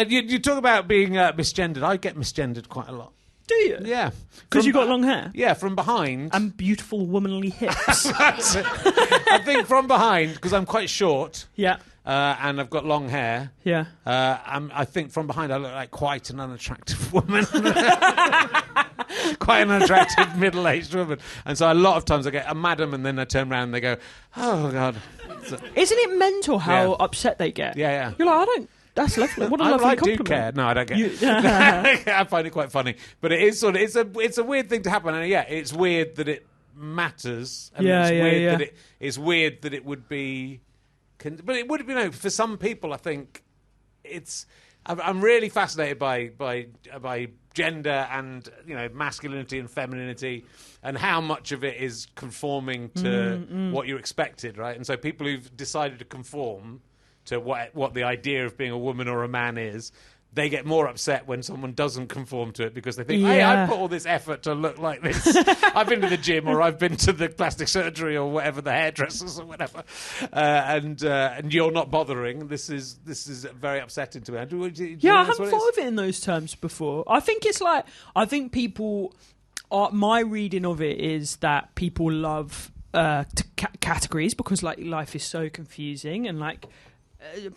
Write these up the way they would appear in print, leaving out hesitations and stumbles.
You talk about being misgendered. I get misgendered quite a lot. Do you? Yeah. Because you've got long hair? Yeah, from behind. And beautiful womanly hips. I think from behind, because I'm quite short. Yeah. And I've got long hair. Yeah. I think from behind I look like quite an unattractive woman. Quite an unattractive middle-aged woman. And so a lot of times I get a madam and then I turn around and they go, oh, God. So, isn't it mental how upset they get? Yeah, yeah. You're like, I don't... That's lovely. What a lovely compliment. I do care. No, I don't care. I find it quite funny. But it is sort of... It's a weird thing to happen. And yeah, it's weird that it matters. And it's weird that it would be... But it would be, for some people, I think it's... I'm really fascinated by gender and, masculinity and femininity and how much of it is conforming to what you're expected, right? And so people who've decided to conform to what the idea of being a woman or a man is, they get more upset when someone doesn't conform to it because they think, hey, I put all this effort to look like this. I've been to the gym or I've been to the plastic surgery or whatever, the hairdressers or whatever, and you're not bothering. This is very upsetting to me. I haven't thought of it in those terms before. I think it's like, people, my reading of it is that people love categories because like life is so confusing and like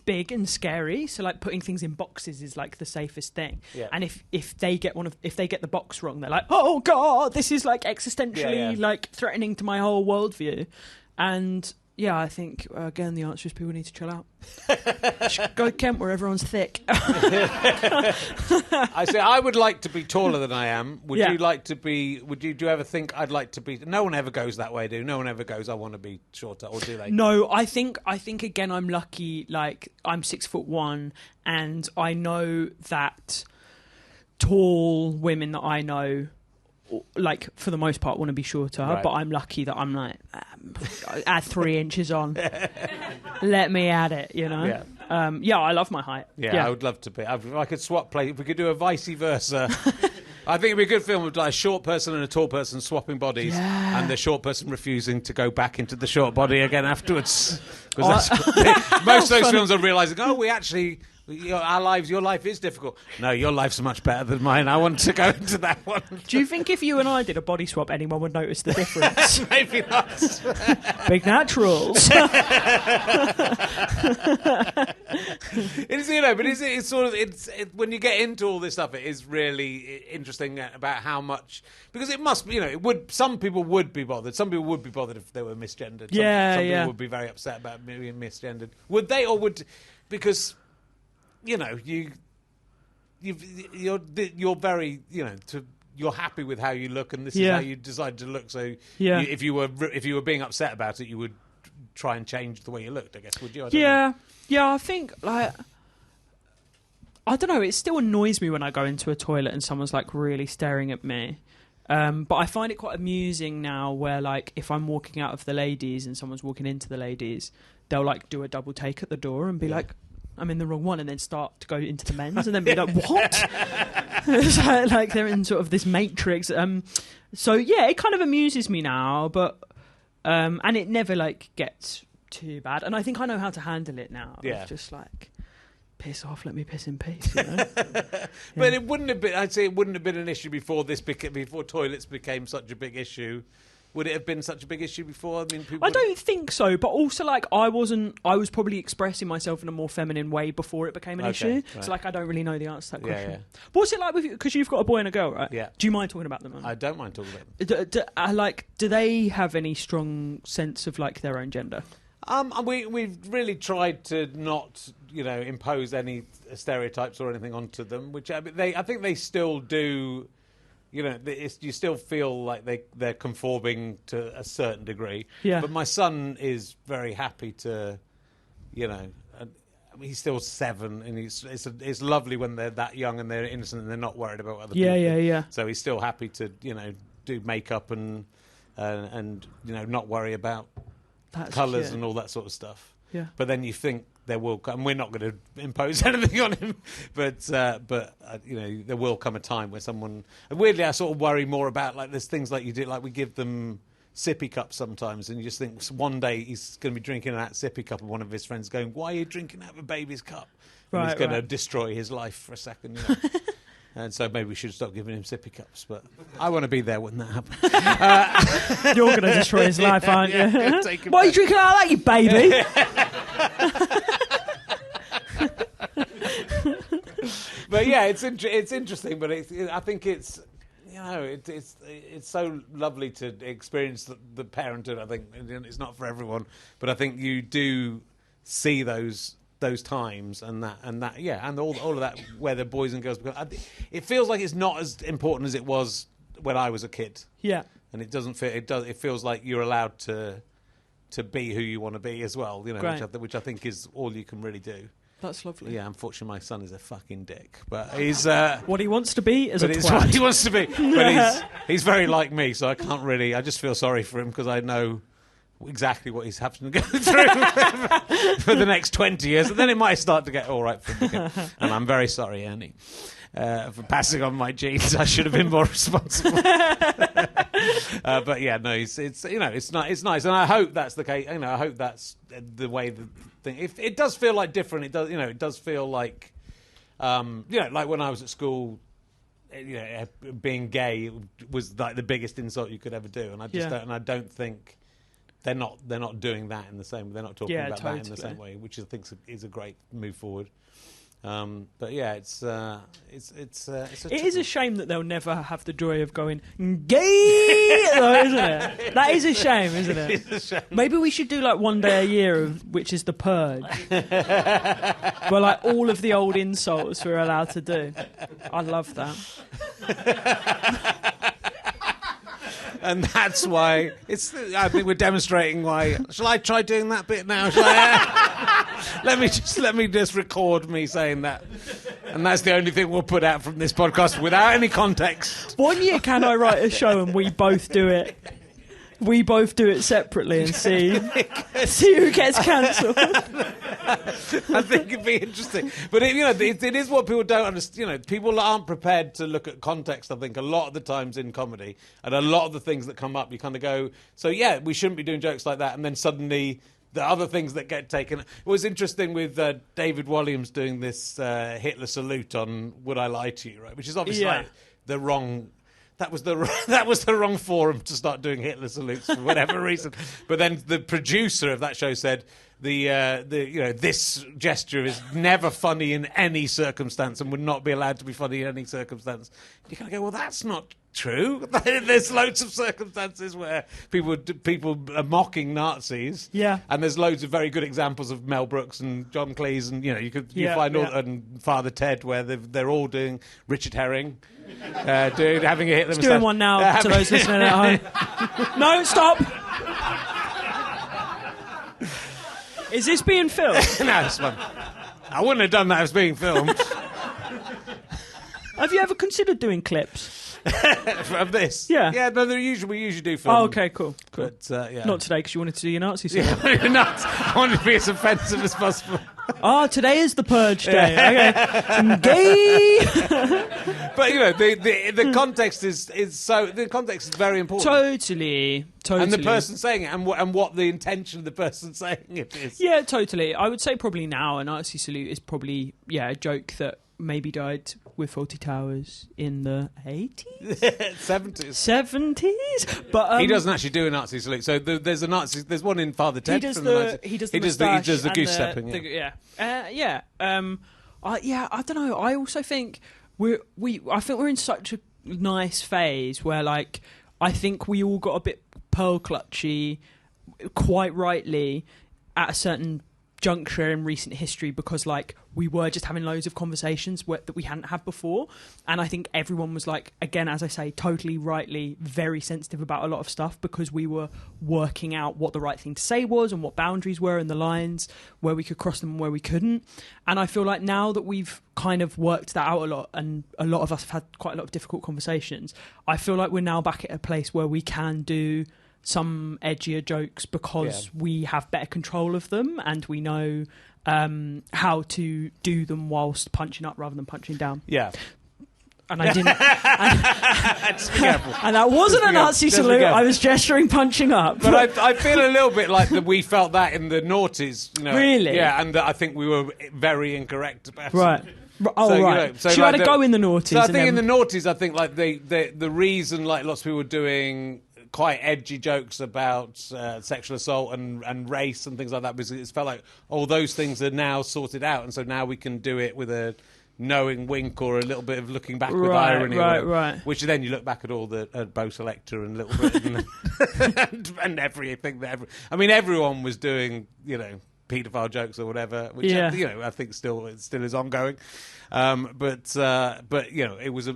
big and scary, so like putting things in boxes is like the safest thing. And if they get the box wrong, they're like, oh God, this is like existentially like threatening to my whole worldview. And I think again the answer is people need to chill out. Go to Kent where everyone's thick. I say I would like to be taller than I am. Would you like to be? Do you ever think I'd like to be? No one ever goes that way, do? No one ever goes, I want to be shorter, or do they? No, I think again I'm lucky. Like I'm 6'1", and I know that tall women that I know, like for the most part, want to be shorter, but I'm lucky that I'm like add 3 inches on. Let me add it, I love my height. I would love to be. If I could swap place, if we could do a vice versa. I think it'd be a good film with like a short person and a tall person swapping bodies, and the short person refusing to go back into the short body again afterwards. Because most of those films are realising, your life is difficult. No, your life's much better than mine. I want to go into that one. Do you think if you and I did a body swap, anyone would notice the difference? Maybe not. Big naturals. When you get into all this stuff, it is really interesting about how much, because it must be, some people would be bothered. Some people would be bothered if they were misgendered. Some people would be very upset about being misgendered. Would they, or would, because you're very, you're happy with how you look, and this is how you decide to look. So, if you were being upset about it, you would try and change the way you looked, I guess. Would you? I don't know. I think like I don't know. It still annoys me when I go into a toilet and someone's like really staring at me. But I find it quite amusing now, where like if I'm walking out of the ladies and someone's walking into the ladies, they'll like do a double take at the door and be like, I'm in the wrong one, and then start to go into the men's and then be like, what? So, like they're in sort of this matrix. So it kind of amuses me now, but and it never like gets too bad. And I think I know how to handle it now. It's just like, piss off, let me piss in peace. But it wouldn't have been. I'd say it wouldn't have been an issue before before toilets became such a big issue. Would it have been such a big issue before? I mean, I don't think so, but also like I was probably expressing myself in a more feminine way before it became an issue. Right. So like I don't really know the answer to that question. But what's it like with you? Because you've got a boy and a girl, right? Yeah. Do you mind talking about them? I don't mind talking about them. Do they have any strong sense of like their own gender? We've really tried to not, impose any stereotypes or anything onto them, which I think they still do. You still feel like they're conforming to a certain degree. Yeah. But my son is very happy to, he's still 7, and it's lovely when they're that young and they're innocent and they're not worried about other people. Yeah. So he's still happy to, do makeup and not worry about colours and all that sort of stuff. Yeah. But then you think there will come, and we're not going to impose anything on him, but there will come a time where someone, and weirdly I sort of worry more about like there's things like you do, like we give them sippy cups sometimes, and you just think one day he's going to be drinking out sippy cup, and one of his friends going, why are you drinking out of a baby's cup? and he's going to destroy his life for a second. You know? And so maybe we should stop giving him sippy cups. But I want to be there when that happens. You're going to destroy his life, aren't you? Why are you drinking out of that, you baby? But yeah, it's interesting. But I think it's, you know, it's so lovely to experience the parenthood. I think it's not for everyone, but I think you do see those times and all of that where the boys and girls, because it feels like it's not as important as it was when I was a kid. Yeah, and it doesn't feel it feels like you're allowed to be who you want to be as well. You know, which I think is all you can really do. That's lovely. Yeah, unfortunately, my son is a fucking dick, but he's what he wants to be is a twat. It's what he wants to be, but he's very like me, so I can't really. I just feel sorry for him because I know exactly what he's having to go through for the next 20 years, and then it might start to get all right for him again. And I'm very sorry, Ernie, for passing on my genes. I should have been more responsible. But yeah, no, it's nice, and I hope that's the case. You know, I hope that's the way the thing. If it does feel like different, it does feel like, like when I was at school. You know, being gay was like the biggest insult you could ever do, and I don't think. They're not doing that in the same. They're not talking about that in the same way, which I think is a great move forward. But yeah, it is a shame that they'll never have the joy of going gay, though, isn't it? That is a shame, isn't it? It is a shame. Maybe we should do like one day a year which is the purge, where like all of the old insults we're allowed to do. I love that. And that's why I think we're demonstrating why. Shall I try doing that bit now? Let me just record me saying that, and that's the only thing we'll put out from this podcast without any context. One year, can I write a show and we both do it? We both do it separately and see who gets cancelled. I think it'd be interesting, but it is what people don't understand. You know, people aren't prepared to look at context. I think a lot of the times in comedy, and a lot of the things that come up, you kind of go, "So yeah, we shouldn't be doing jokes like that," and then suddenly the other things that get taken. It was interesting with David Walliams doing this Hitler salute on "Would I Lie to You," right? Which is obviously like the wrong. That was the wrong forum to start doing Hitler salutes for whatever reason. But then the producer of that show said this gesture is never funny in any circumstance and would not be allowed to be funny in any circumstance. You kind of go, well, that's not true. There's loads of circumstances where people are mocking Nazis. Yeah. And there's loads of very good examples of Mel Brooks and John Cleese, and you find all, and Father Ted, where they're all doing Richard Herring. Having a Hitler. Just doing one now to those listening at home. No, stop. Is this being filmed? No, it's fun. I wouldn't have done that if it was being filmed. Have you ever considered doing clips? Of this? Yeah. Yeah, no, we usually do film. Oh, okay, cool. But, yeah. Not today, because you wanted to do your Nazi stuff. Yeah, I wanted to be as offensive as possible. Today is the purge day. Okay. Gay! But, the context is very important. Totally. And the person saying it, and what the intention of the person saying it is. Yeah, totally. I would say probably now a Nazi salute is probably, a joke that maybe died with Fawlty Towers in the 80s? 70s? But he doesn't actually do a Nazi salute. So there's there's one in Father Ted. He does the goose stepping. I don't know. I also think I think we're in such a nice phase where, like, I think we all got a bit pearl clutchy, quite rightly, at a certain juncture in recent history, because like we were just having loads of conversations that we hadn't had before, and I think everyone was, like, again, as I say, totally rightly very sensitive about a lot of stuff, because we were working out what the right thing to say was and what boundaries were and the lines where we could cross them and where we couldn't. And I feel like now that we've kind of worked that out a lot, and a lot of us have had quite a lot of difficult conversations, I feel like we're now back at a place where we can do some edgier jokes because we have better control of them, and we know how to do them whilst punching up rather than punching down. Yeah. And I didn't. Just be careful. And that wasn't a Nazi salute. I was gesturing, punching up. But I feel a little bit like that we felt that in the noughties. You know? Really? Yeah, and I think we were very incorrect about right. it. Oh, so, right. You know, so you had to go in the noughties. So I think in the noughties, I think like the reason like lots of people were doing quite edgy jokes about sexual assault and race and things like that, because it felt like all those things are now sorted out, and so now we can do it with a knowing wink or a little bit of looking back with irony, right. Which then you look back at all the Beau Selector and Little Britain and everything. I mean, everyone was doing, you know, paedophile jokes or whatever, which you know, I think still is ongoing. But you know, it was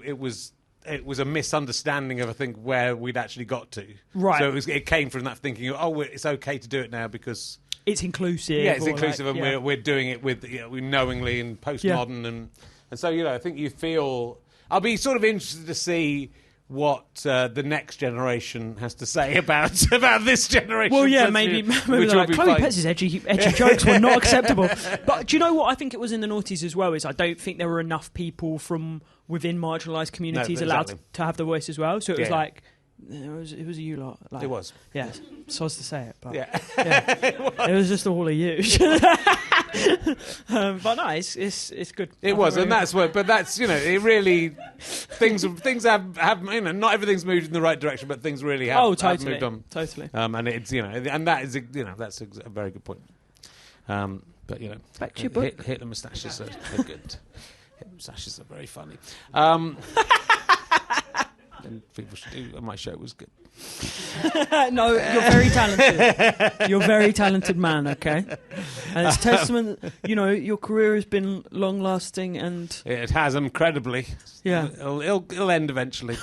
a misunderstanding of, I think, where we'd actually got to. Right. So it came from that thinking, it's okay to do it now because it's inclusive. Yeah, it's inclusive, like, and we're doing it with, you know, knowingly and postmodern, and so, you know, I think you feel. I'll be sort of interested to see what the next generation has to say about this generation. Well, yeah, maybe like Chloe Petz's edgy jokes were not acceptable. But do you know what I think it was in the noughties as well? Is I don't think there were enough people from within marginalised communities allowed to have the voice as well. So it was like. It was a you lot. Like, it was. Yeah, so as to say it, but yeah. It was just all of you. But no, it's good. It was, and that's what. But that's, you know, it really things have you know, not everything's moved in the right direction, but things really have. Have moved on. Totally. And it's, you know, and that is, you know, that's a very good point. But, you know, back to your book. Hitler moustaches are good. Hitler moustaches are very funny. And people should do. My show was good. No, you're very talented. You're a very talented man, okay? And it's testament, you know, your career has been long-lasting and... It has, incredibly. Yeah. It'll end eventually.